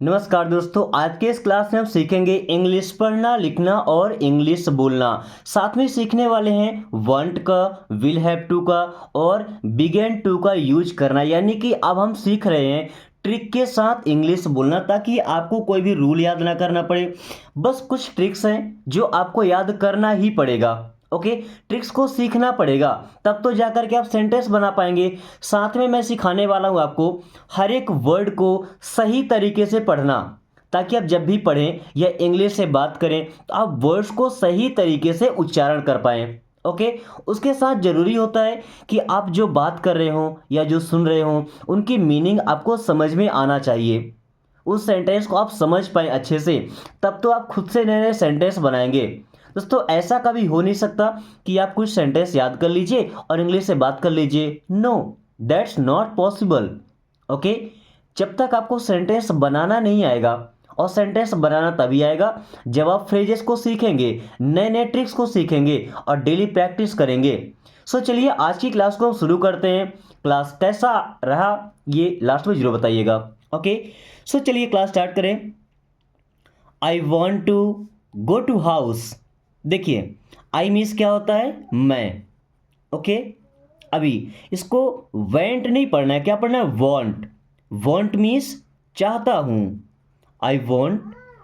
नमस्कार दोस्तों, आज के इस क्लास में हम सीखेंगे इंग्लिश पढ़ना, लिखना और इंग्लिश बोलना। साथ में सीखने वाले हैं वांट का, विल हैव टू का और बिगेन टू का यूज करना। यानी कि अब हम सीख रहे हैं ट्रिक के साथ इंग्लिश बोलना, ताकि आपको कोई भी रूल याद ना करना पड़े। बस कुछ ट्रिक्स हैं जो आपको याद करना ही पड़ेगा। ओके, ट्रिक्स को सीखना पड़ेगा, तब तो जाकर के आप सेंटेंस बना पाएंगे। साथ में मैं सिखाने वाला हूँ आपको हर एक वर्ड को सही तरीके से पढ़ना, ताकि आप जब भी पढ़ें या इंग्लिश से बात करें तो आप वर्ड्स को सही तरीके से उच्चारण कर पाएं। ओके, उसके साथ ज़रूरी होता है कि आप जो बात कर रहे हो या जो सुन रहे हो उनकी मीनिंग आपको समझ में आना चाहिए। उस सेंटेंस को आप समझ पाए अच्छे से, तब तो आप खुद से नए नए सेंटेंस बनाएंगे। दोस्तों, ऐसा कभी हो नहीं सकता कि आप कुछ सेंटेंस याद कर लीजिए और इंग्लिश से बात कर लीजिए। No, that's not possible. Okay, जब तक आपको सेंटेंस बनाना नहीं आएगा, और सेंटेंस बनाना तभी आएगा जब आप फ्रेजेस को सीखेंगे, नए नए ट्रिक्स को सीखेंगे और डेली प्रैक्टिस करेंगे। सो चलिए आज की क्लास को हम शुरू करते हैं। क्लास कैसा रहा ये लास्ट में जरूर बताइएगा। ओके, सो चलिए क्लास स्टार्ट करें। I want to go to house. देखिए, आई मीन्स क्या होता है? मैं। ओके, अभी इसको वेंट नहीं पढ़ना है, क्या पढ़ना है? वॉन्ट। वॉन्ट मीन्स चाहता हूँ। आई वॉन्ट,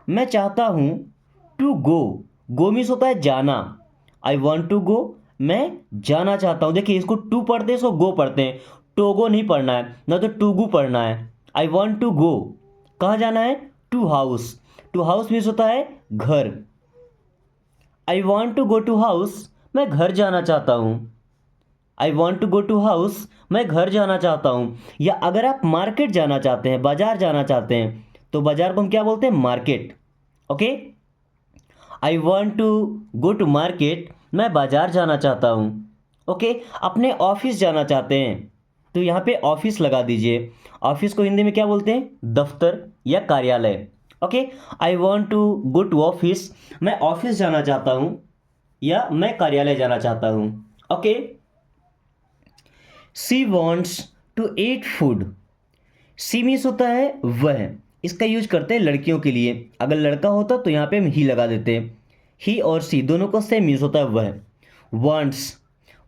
मैं चाहता हूँ। टू गो, गो मीन्स होता है जाना। आई वॉन्ट टू गो, मैं जाना चाहता हूँ। देखिए, इसको टू पढ़ते हैं, इसको गो पढ़ते हैं। टोगो नहीं पढ़ना है, ना तो टूगू पढ़ना है। आई वॉन्ट टू गो, कहाँ जाना है? To house. To house means होता है घर। I want to go to house, मैं घर जाना चाहता हूँ। I want to go to house, मैं घर जाना चाहता हूँ। या अगर आप मार्केट जाना चाहते हैं, बाजार जाना चाहते हैं, तो बाजार को हम क्या बोलते हैं? Market. Okay, I want to go to market, मैं बाजार जाना चाहता हूँ। ओके, अपने ऑफिस जाना चाहते हैं, तो यहाँ पे ऑफिस लगा दीजिए। ऑफिस को हिंदी में क्या बोलते हैं? दफ्तर या कार्यालय। Okay, I want to go to office, मैं ऑफिस जाना चाहता हूँ या मैं कार्यालय जाना चाहता हूँ। Okay, she wants to eat food. She means होता है वह। इसका यूज करते हैं लड़कियों के लिए। अगर लड़का होता तो यहाँ पे हम ही लगा देते। ही और सी दोनों का सेम मीन्स होता है वह। वॉन्ट्स,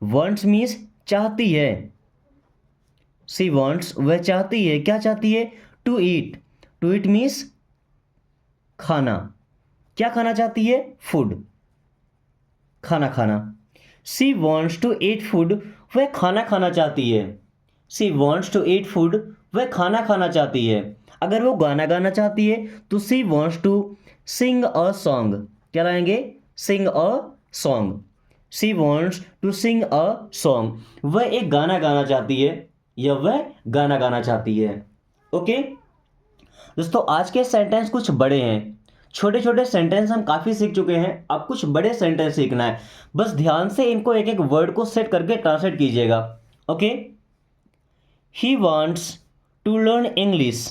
वॉन्ट्स मीन्स चाहती है। सी वॉन्ट्स, वह चाहती है। क्या चाहती है? To eat. To eat means खाना। क्या खाना चाहती है? फूड, खाना खाना। She wants to eat food, वह खाना खाना चाहती है। She wants to eat food, वह खाना खाना चाहती है। अगर वो गाना गाना चाहती है तो she wants to sing a song. क्या लाएंगे? Sing a song. She wants to sing a song, वह एक गाना गाना चाहती है या वह गाना गाना चाहती है। ओके दोस्तों, आज के सेंटेंस कुछ बड़े हैं। छोटे छोटे सेंटेंस हम काफ़ी सीख चुके हैं, अब कुछ बड़े सेंटेंस सीखना है। बस ध्यान से इनको एक एक वर्ड को सेट करके ट्रांसलेट कीजिएगा। Okay, he wants to learn English.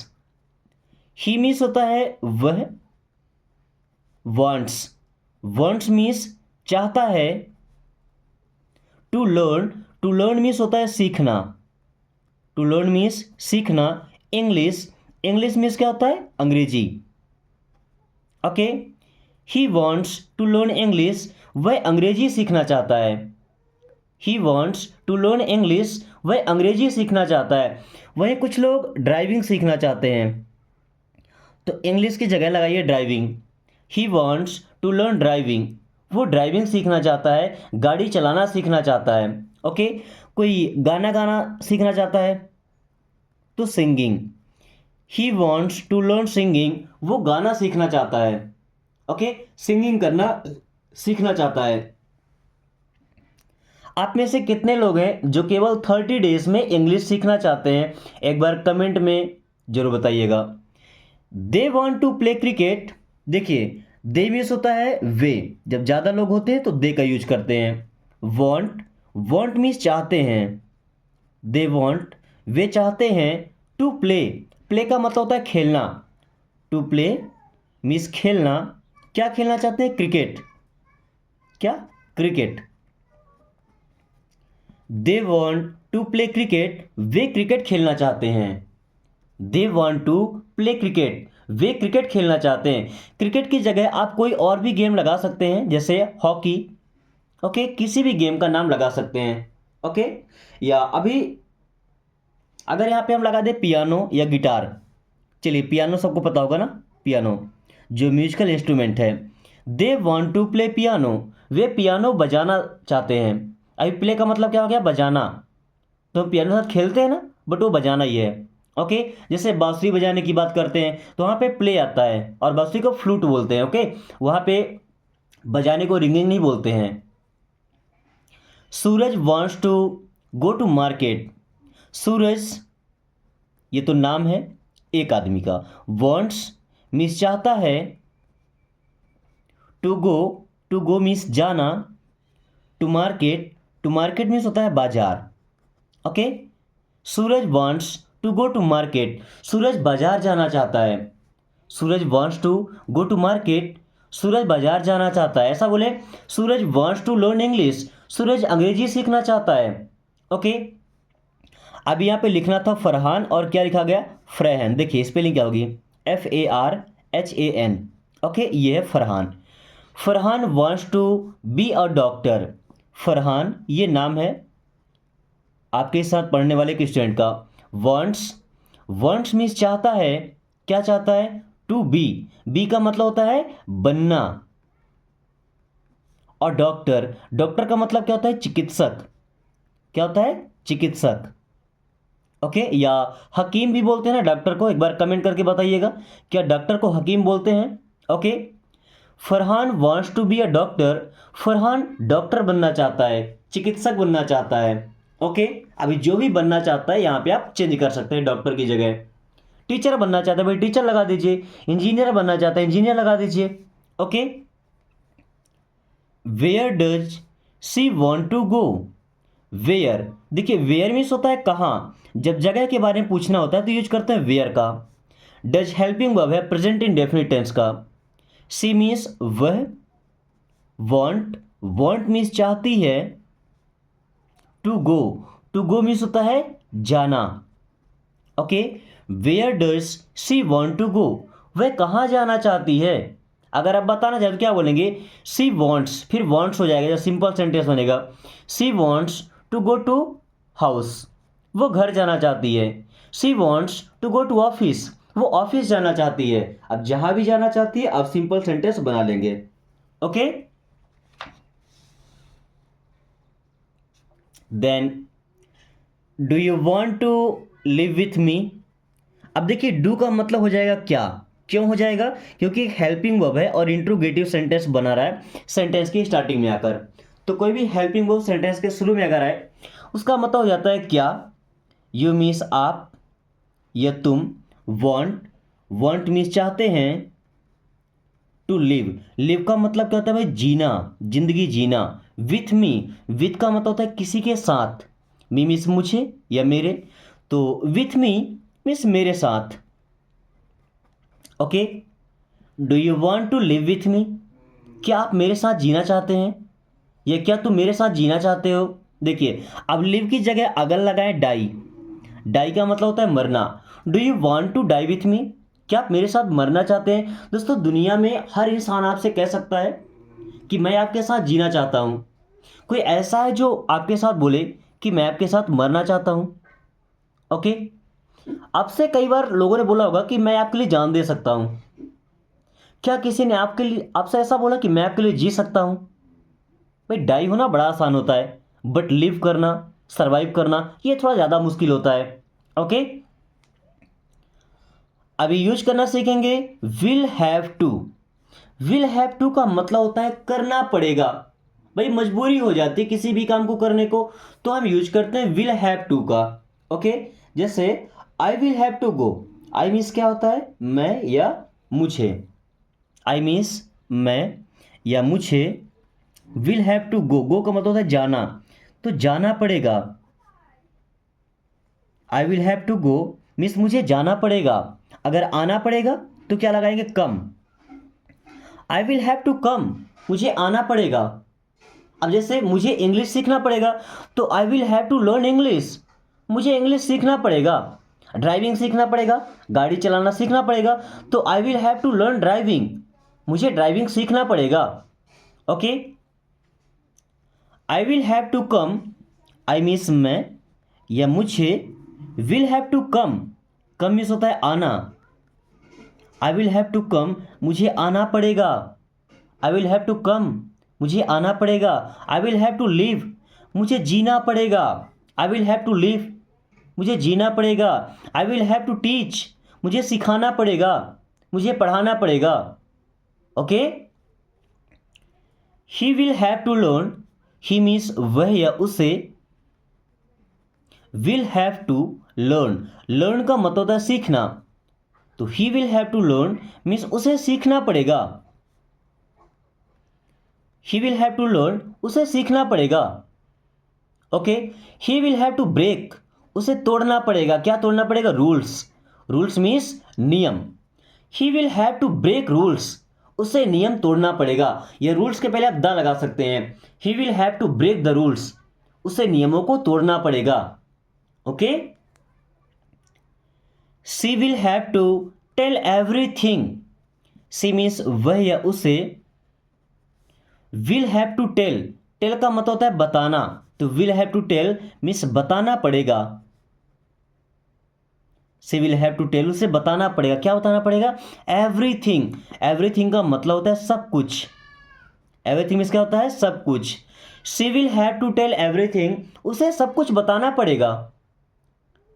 He means होता है वह। वॉन्ट्स, वॉन्ट्स मीन्स चाहता है। To learn, to learn means होता है सीखना। टू लर्न मीन्स सीखना। इंग्लिश, इंग्लिश मीन्स क्या होता है? अंग्रेजी। Okay, he wants to learn English, वह अंग्रेजी सीखना चाहता है। He wants to learn English, वह अंग्रेजी सीखना चाहता है। वहीं कुछ लोग ड्राइविंग सीखना चाहते हैं, तो इंग्लिश की जगह लगाइए driving. He wants to learn driving, वो ड्राइविंग सीखना चाहता है, गाड़ी चलाना सीखना चाहता है। ओके, कोई गाना गाना सीखना चाहता है तो singing. He wants to learn singing, वो गाना सीखना चाहता है। ओके, सिंगिंग करना सीखना चाहता है। आप में से कितने लोग हैं जो केवल 30 डेज में इंग्लिश सीखना चाहते हैं? एक बार कमेंट में जरूर बताइएगा। They want to play cricket. देखिए, दे मीन्स होता है वे। जब ज़्यादा लोग होते हैं तो दे का यूज करते हैं। वॉन्ट, वॉन्ट मीन्स चाहते हैं। दे वॉन्ट, वे चाहते हैं। टू प्ले, प्ले का मतलब होता है खेलना। टू प्ले मीन्स खेलना। क्या खेलना चाहते हैं? क्रिकेट। क्या? Cricket. They want to play cricket, वे क्रिकेट खेलना चाहते हैं। They want to play cricket, वे क्रिकेट खेलना चाहते हैं। क्रिकेट की जगह आप कोई और भी गेम लगा सकते हैं, जैसे हॉकी। ओके, किसी भी गेम का नाम लगा सकते हैं। ओके, या अभी अगर यहाँ पे हम लगा दें पियानो या गिटार। चलिए, पियानो सबको पता होगा ना, पियानो जो म्यूजिकल इंस्ट्रूमेंट है। They want to play piano, वे पियानो बजाना चाहते हैं। अभी प्ले का मतलब क्या हो गया, बजाना। तो हम पियानो के साथ खेलते हैं ना, बट वो बजाना ही है। ओके, जैसे बांसुरी बजाने की बात करते हैं तो वहाँ पे प्ले आता है, और बांसुरी को फ्लूट बोलते हैं। ओके, वहाँ पे बजाने को रिंगिंग नहीं बोलते हैं। Suraj wants to go to market. Suraj, ये तो नाम है एक आदमी का। वॉन्ट्स मीन्स चाहता है, टू गो मीन्स जाना, टू मार्केट मीन्स होता है बाजार। Okay, Suraj wants to go to market, Suraj बाजार जाना चाहता है। Suraj wants to go to market, Suraj बाजार जाना चाहता है। ऐसा बोले, Suraj wants to learn English, Suraj अंग्रेजी सीखना चाहता है। ओके, अभी यहाँ पे लिखना था फरहान, और क्या लिखा गया, फ्रेहन। देखिए स्पेलिंग क्या होगी, FARHAN। ओके, ये है Farhan. Farhan wants to be a doctor. Farhan ये नाम है आपके साथ पढ़ने वाले एक स्टूडेंट का। वॉन्ट्स मीन्स चाहता है, क्या चाहता है, टू बी का मतलब होता है बनना। और डॉक्टर का मतलब क्या होता है, चिकित्सक। क्या होता है, चिकित्सक। ओके, या हकीम भी बोलते हैं ना डॉक्टर को, एक बार कमेंट करके बताइएगा, क्या डॉक्टर को हकीम बोलते हैं। Okay, Farhan wants to be a doctor, Farhan doctor बनना चाहता है, चिकित्सक बनना चाहता है। ओके, अभी जो भी बनना चाहता है यहाँ पे आप चेंज कर सकते हैं डॉक्टर की जगह। टीचर बनना चाहता है भाई टीचर लगा दीजिए, इंजीनियर बनना चाहता है इंजीनियर लगा दीजिए। Okay, where does she want to go. Where, देखिए वेयर मीन्स होता है कहाँ, जब जगह के बारे में पूछना होता है तो यूज करते हैं वेयर का। डज हेल्पिंग वर्ब है प्रेजेंट इंडेफिनिट टेंस का। सी मीन्स वह। वॉन्ट मीन्स चाहती है। टू गो मीन्स होता है जाना। Okay, where does she want to go, वह कहाँ जाना चाहती है। अगर आप बताना चाहते तो क्या बोलेंगे, सी वॉन्ट्स, फिर वॉन्ट्स हो जाएगा, जब सिंपल सेंटेंस बनेगा। She wants to go to house, वो घर जाना चाहती है। She wants to go to office, वो ऑफिस जाना चाहती है। अब जहां भी जाना चाहती है आप सिंपल सेंटेंस बना लेंगे। Okay, then do you want to live with me. अब देखिए डू का मतलब हो जाएगा क्या, क्यों हो जाएगा, क्योंकि एक हेल्पिंग वर्ब है और इंट्रोगेटिव सेंटेंस बना रहा है सेंटेंस की स्टार्टिंग में आकर। तो कोई भी हेल्पिंग वर्ब सेंटेंस के शुरू में अगर आए उसका मतलब हो जाता है क्या। यू मीन्स आप या तुम। वॉन्ट मीन्स चाहते हैं। टू लिव का मतलब क्या होता है भाई, जीना, जिंदगी जीना। विथ का मतलब होता है किसी के साथ। मी मीन्स मुझे या मेरे, तो विथ मी मीन्स मेरे साथ। Okay, do you want to live with me, क्या आप मेरे साथ जीना चाहते हैं, या क्या तुम मेरे साथ जीना चाहते हो। देखिए अब लिव की जगह अगर लगाएं डाई का मतलब होता है मरना। Do you want to die with me, क्या आप मेरे साथ मरना चाहते हैं। दोस्तों दुनिया में हर इंसान आपसे कह सकता है कि मैं आपके साथ जीना चाहता हूँ। कोई ऐसा है जो आपके साथ बोले कि मैं आपके साथ मरना चाहता हूँ। ओके, आपसे कई बार लोगों ने बोला होगा कि मैं आपके लिए जान दे सकता हूँ। क्या किसी ने आपके लिए आपसे ऐसा बोला कि मैं आपके लिए जी सकता हूँ। भाई डाई होना बड़ा आसान होता है, बट लिव करना, सरवाइव करना ये थोड़ा ज़्यादा मुश्किल होता है। ओके, अभी यूज करना सीखेंगे विल हैव टू का मतलब होता है करना पड़ेगा। भाई मजबूरी हो जाती है किसी भी काम को करने को, तो हम यूज करते हैं विल हैव टू का। ओके, जैसे I will have to go. I means क्या होता है, मैं या मुझे। आई मीन्स मैं या मुझे। विल हैव टू गो का मतलब होता है जाना, तो जाना पड़ेगा। I will have to go means मुझे जाना पड़ेगा। अगर आना पड़ेगा तो क्या लगाएंगे, come. I will have to come, मुझे आना पड़ेगा। अब जैसे मुझे इंग्लिश सीखना पड़ेगा तो I will have to learn English, मुझे इंग्लिश सीखना पड़ेगा। ड्राइविंग सीखना पड़ेगा, गाड़ी चलाना सीखना पड़ेगा, तो I will have to learn driving, मुझे ड्राइविंग सीखना पड़ेगा। Okay, I will have to come, I means मैं या मुझे, will have to come, come means होता है आना, I will have to come, मुझे आना पड़ेगा, I will have to come, मुझे आना पड़ेगा, I will have to live, मुझे जीना पड़ेगा, I will have to live, मुझे जीना पड़ेगा, I will have to teach, मुझे सिखाना पड़ेगा, मुझे पढ़ाना पड़ेगा। Okay, he will have to learn, he means वह या उसे, will have to learn, learn का मतलब होता है सीखना, तो he will have to learn means उसे सीखना पड़ेगा, he will have to learn, उसे सीखना पड़ेगा। Okay, he will have to break, उसे तोड़ना पड़ेगा, क्या तोड़ना पड़ेगा? रूल्स, रूल्स मीन्स नियम, he will have to break rules, उसे नियम तोड़ना पड़ेगा, ये रूल्स के पहले आप द लगा सकते हैं, he will have to break the rules, उसे नियमों को तोड़ना पड़ेगा। Okay, she will have to tell everything, she means वह या उसे, will have to tell, tell का मतलब होता है बताना, तो will have to tell means बताना पड़ेगा, she will have to tell, उसे बताना पड़ेगा, क्या बताना पड़ेगा? एवरीथिंग, एवरीथिंग का मतलब होता है सब कुछ, एवरीथिंग मीन्स क्या होता है? सब कुछ, she will have to tell everything, उसे सब कुछ बताना पड़ेगा,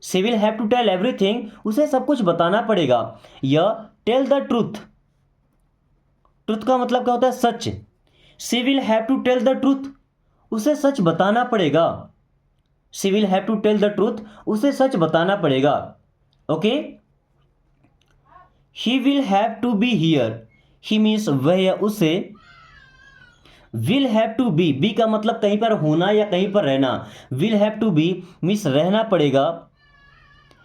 she will have to tell everything, उसे सब कुछ बताना पड़ेगा, या टेल द ट्रूथ, ट्रूथ का मतलब क्या होता है? सच, she will have to tell the truth, उसे सच बताना पड़ेगा, she will have to tell the truth, उसे सच बताना पड़ेगा। Okay, he will have to be here, he means वह या उसे, विल हैव टू बी का मतलब कहीं पर होना या कहीं पर रहना, will have to be means रहना पड़ेगा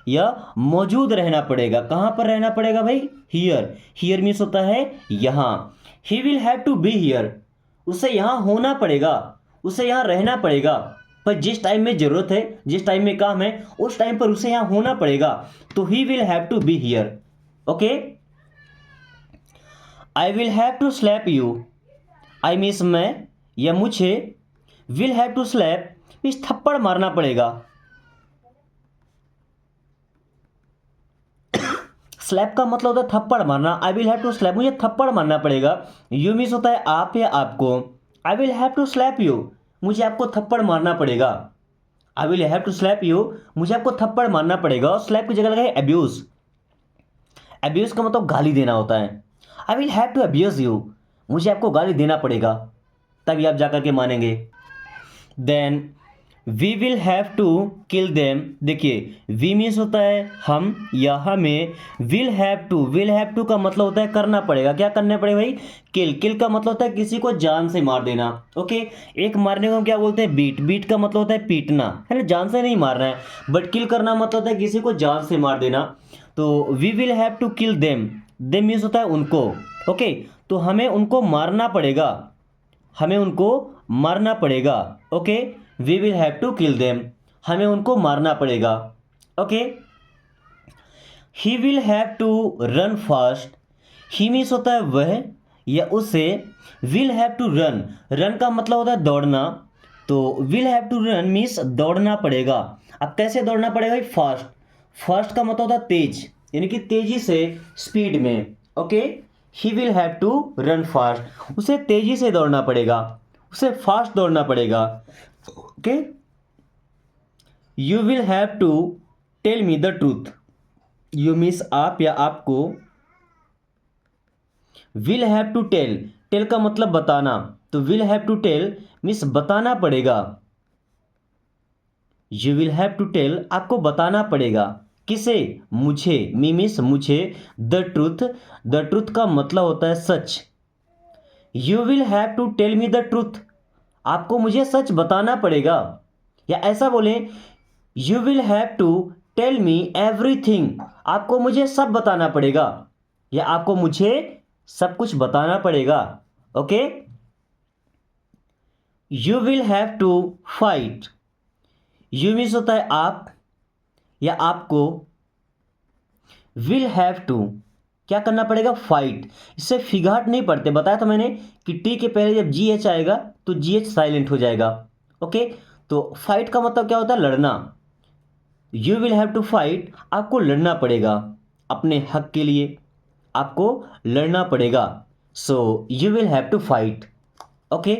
या मौजूद रहना पड़ेगा, कहां पर रहना पड़ेगा भाई? हियर, हियर मीन्स होता है यहां, he will have to be here, उसे यहां होना पड़ेगा, उसे यहां रहना पड़ेगा, पर जिस टाइम में जरूरत है, जिस टाइम में काम है, उस टाइम पर उसे यहां होना पड़ेगा, तो he will have to be here. Okay, I will have to slap you, I means मैं या मुझे, will have to slap means थप्पड़ मारना पड़ेगा, स्लैप का मतलब होता है थप्पड़ मारना, I will have to slap, मुझे थप्पड़ मारना पड़ेगा, यू मीन्स होता है आप या आपको, I will have to slap you, मुझे आपको थप्पड़ मारना पड़ेगा, I will have to slap you, मुझे आपको थप्पड़ मारना पड़ेगा, और स्लैप की जगह लगा है अब्यूज, अब्यूज का मतलब गाली देना होता है, I will have to abuse you, मुझे आपको गाली देना पड़ेगा, तभी आप जाकर के मानेंगे। Then we will have to kill them, देखिए वी मीन्स होता है हम या हमें, विल हैव टू का मतलब होता है करना पड़ेगा, क्या करना पड़ेगा भाई? किल, किल का मतलब होता है किसी को जान से मार देना। ओके, एक मारने को हम क्या बोलते हैं? बीट, बीट का मतलब होता है पीटना, है ना, जान से नहीं मारना है, बट किल करना मतलब होता है किसी को जान से मार देना, तो we will have to kill them, them means होता है उनको। ओके, तो हमें उनको मारना पड़ेगा, हमें उनको मारना पड़ेगा। Okay, we will have to kill them, हमें उनको मारना पड़ेगा। Okay, he will have to run fast, he means होता है वह या उसे, will have to run, run का मतलब होता है दौड़ना, तो will have to run means दौड़ना पड़ेगा। अब कैसे दौड़ना पड़ेगा भाई? फास्ट, फास्ट का मतलब होता है तेज, यानी कि तेजी से, स्पीड में। Okay, he will have to run fast, उसे तेजी से दौड़ना पड़ेगा, उसे फास्ट दौड़ना पड़ेगा। Okay, you will have to tell me the truth, you means आप या आपको, will have to tell, tell का मतलब बताना, तो will have to tell means बताना पड़ेगा, you will have to tell आपको बताना पड़ेगा, किसे? मुझे, मी मीन्स मुझे, द ट्रूथ, द ट्रूथ का मतलब होता है सच, you will have to tell me the truth, आपको मुझे सच बताना पड़ेगा, या ऐसा बोले you will have to tell me everything, आपको मुझे सब बताना पड़ेगा, या आपको मुझे सब कुछ बताना पड़ेगा। Okay, you will have to fight, you means होता है आप या आपको, विल हैव टू क्या करना पड़ेगा, फाइट। इससे फिगाट नहीं पढ़ते, बताया था मैंने कि टी के पहले जब जी एच आएगा तो जी एच साइलेंट हो जाएगा। ओके, तो फाइट का मतलब क्या होता है, लड़ना। You will have to fight, आपको लड़ना पड़ेगा अपने हक के लिए, आपको लड़ना पड़ेगा। So you will have to fight. Okay,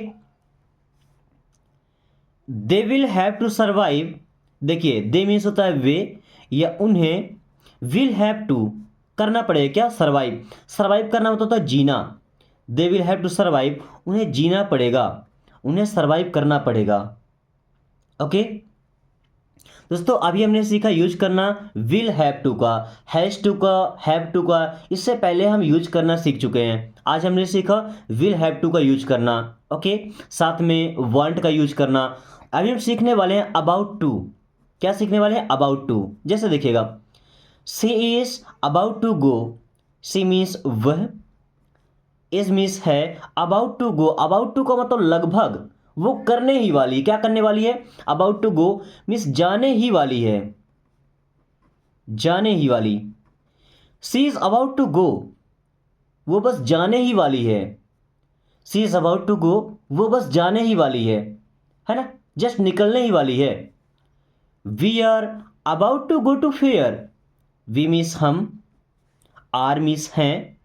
they will have to survive. देखिए दे मीन्स होता है वे या उन्हें, विल हैव टू करना पड़ेगा क्या, सर्वाइव। सर्वाइव करना मतलब होता है जीना। They will have to survive, उन्हें जीना पड़ेगा, उन्हें सर्वाइव करना पड़ेगा। ओके दोस्तों, अभी हमने सीखा यूज करना विल हैव टू का, हैज टू का, हैव टू का। इससे पहले हम यूज करना सीख चुके हैं। आज हमने सीखा विल हैव टू का यूज करना। ओके, साथ में वांट का यूज करना। अभी हम सीखने वाले हैं अबाउट टू। क्या सीखने वाले हैं, अबाउट टू। जैसे देखिएगा, she is about to go, she means वह, इज मीन्स है, about to go, about to का मतलब लगभग, वो करने ही वाली, क्या करने वाली है, अबाउट टू गो मीन्स जाने ही वाली है, जाने ही वाली। सी इज अबाउट टू गो, वो बस जाने ही वाली है। सी इज अबाउट टू गो, वो बस जाने ही वाली है ना, जस्ट निकलने ही वाली है। We are about to go to fair, we means हम, आर मीन्स हैं,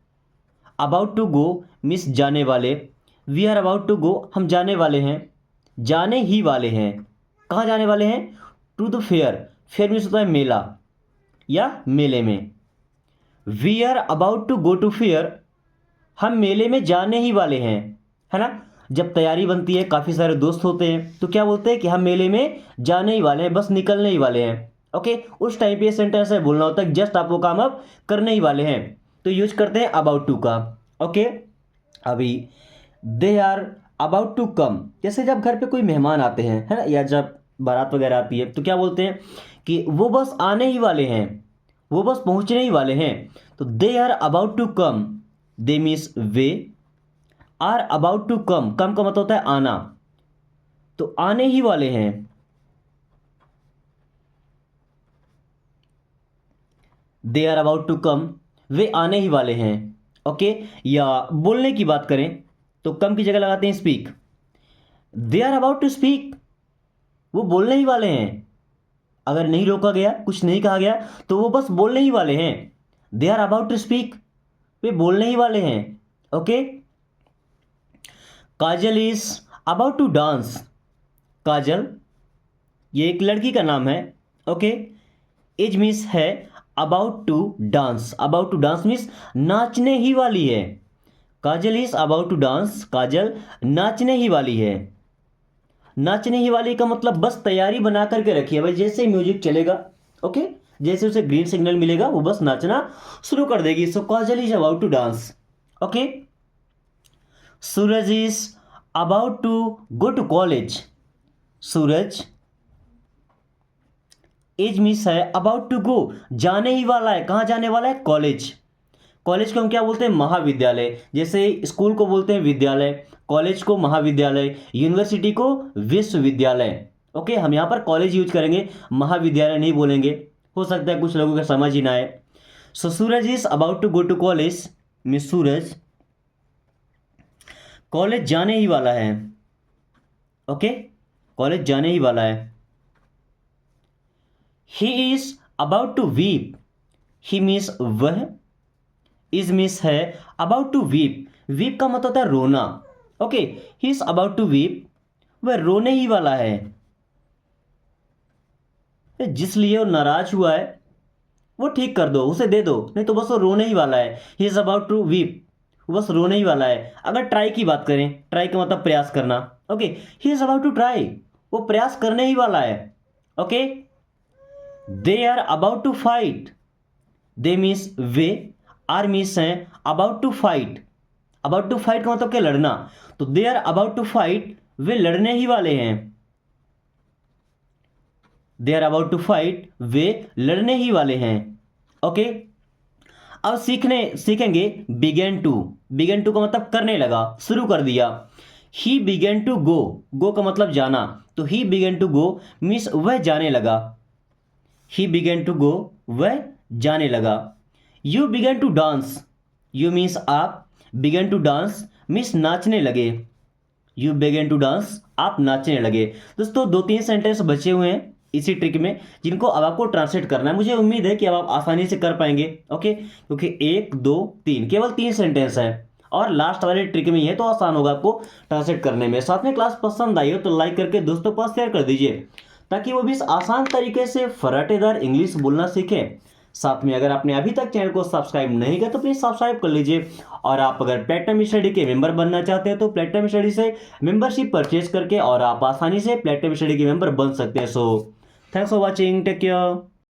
अबाउट टू गो मीन्स जाने वाले। We are about to go, हम जाने वाले हैं, जाने ही वाले हैं। कहाँ जाने वाले हैं, to the fair. Fair means होता है मेला या मेले में। We are about to go to fair, हम मेले में जाने ही वाले हैं, है ना। जब तैयारी बनती है, काफ़ी सारे दोस्त होते हैं, तो क्या बोलते हैं कि हम मेले में जाने ही वाले हैं, बस निकलने ही वाले हैं। ओके, उस टाइप ये सेंटेंस है बोलना होता है, जस्ट आप वो काम अब करने ही वाले हैं, तो यूज करते हैं अबाउट टू का। ओके, अभी they are about to come. जैसे जब घर पे कोई मेहमान आते हैं, है ना, या जब बारात वगैरह आती है, तो क्या बोलते हैं कि वो बस आने ही वाले हैं, वो बस पहुंचने ही वाले हैं। तो they are about to come, they means वे, are about to come, come का मतलब होता है आना, तो आने ही वाले हैं। They are about to come, वे आने ही वाले हैं। ओके, या बोलने की बात करें तो कम की जगह लगाते हैं speak. They are about to speak, वो बोलने ही वाले हैं। अगर नहीं रोका गया, कुछ नहीं कहा गया, तो वो बस बोलने ही वाले हैं। They are about to speak, वे बोलने ही वाले हैं। Okay, Kajal is about to dance, Kajal ये एक लड़की का नाम है। ओके, इज मीन्स है, about to dance, about to dance means नाचने ही वाली है। Kajal is about to dance, Kajal नाचने ही वाली है। नाचने ही वाली का मतलब बस तैयारी बना करके रखी है भाई, जैसे ही म्यूजिक चलेगा, ओके, जैसे उसे ग्रीन सिग्नल मिलेगा, वो बस नाचना शुरू कर देगी। So Kajal is about to dance. Okay, Suraj is about to go to college, Suraj, is means है, अबाउट टू गो जाने ही वाला है, कहाँ जाने वाला है, कॉलेज। कॉलेज को हम क्या बोलते हैं, महाविद्यालय। जैसे स्कूल को बोलते हैं विद्यालय, कॉलेज को महाविद्यालय, यूनिवर्सिटी को विश्वविद्यालय। ओके, हम यहाँ पर कॉलेज यूज करेंगे, महाविद्यालय नहीं बोलेंगे, हो सकता है कुछ लोगों को समझ ही ना आए। So Suraj is about to go to college, means Suraj college जाने ही वाला है। ओके, कॉलेज जाने ही वाला है। He is about to weep, he means वह, इज मीन्स है, अबाउट टू वीप, वीप का मतलब होता है रोना। Okay, he is about to weep, वह रोने ही वाला है। जिस लिए वो नाराज हुआ है वो ठीक कर दो, उसे दे दो, नहीं तो बस वो रोने ही वाला है। He is about to weep, वो बस रोने ही वाला है। अगर ट्राई की बात करें, ट्राई का मतलब प्रयास करना। Okay, he is about to try, वो प्रयास करने ही वाला है। Okay, they are about to fight, they means वे, आर मीन्स हैं about to fight. About to fight का मतलब क्या, लड़ना। तो they are about to fight, वे लड़ने ही वाले हैं। They are about to fight, वे लड़ने ही वाले हैं। ओके, अब सीखेंगे बिगेन टू। बिगेन टू का मतलब करने लगा, शुरू कर दिया। ही बिगेन टू गो, गो का मतलब जाना, तो he began to go means वह जाने लगा। ही बिगेन टू गो, वह जाने लगा। You began to dance, you means आप, बिगन टू डांस मीन्स नाचने लगे, यू बिगन टू डांस आप नाचने लगे। दोस्तों 2-3 सेंटेंस बचे हुए हैं इसी ट्रिक में, जिनको अब आपको ट्रांसलेट करना है। मुझे उम्मीद है कि अब आप आसानी से कर पाएंगे। ओके, क्योंकि 1 2 3 केवल 3 सेंटेंस है और लास्ट वाले ट्रिक में ही है, तो आसान होगा आपको ट्रांसलेट करने में। साथ में क्लास पसंद आई हो तो लाइक करके दोस्तों के पास शेयर कर दीजिए, ताकि वो भी इस आसान तरीके से फराटेदार इंग्लिश बोलना सीखें। साथ में अगर आपने अभी तक चैनल को सब्सक्राइब नहीं किया तो प्लीज सब्सक्राइब कर लीजिए। और आप अगर प्लेटनम स्टडी के मेंबर बनना चाहते हैं तो प्लेटनम स्टडी से मेंबरशिप परचेज करके और आप आसानी से प्लेटनम स्टडी के मेंबर बन सकते हैं। So thanks for watching, take care.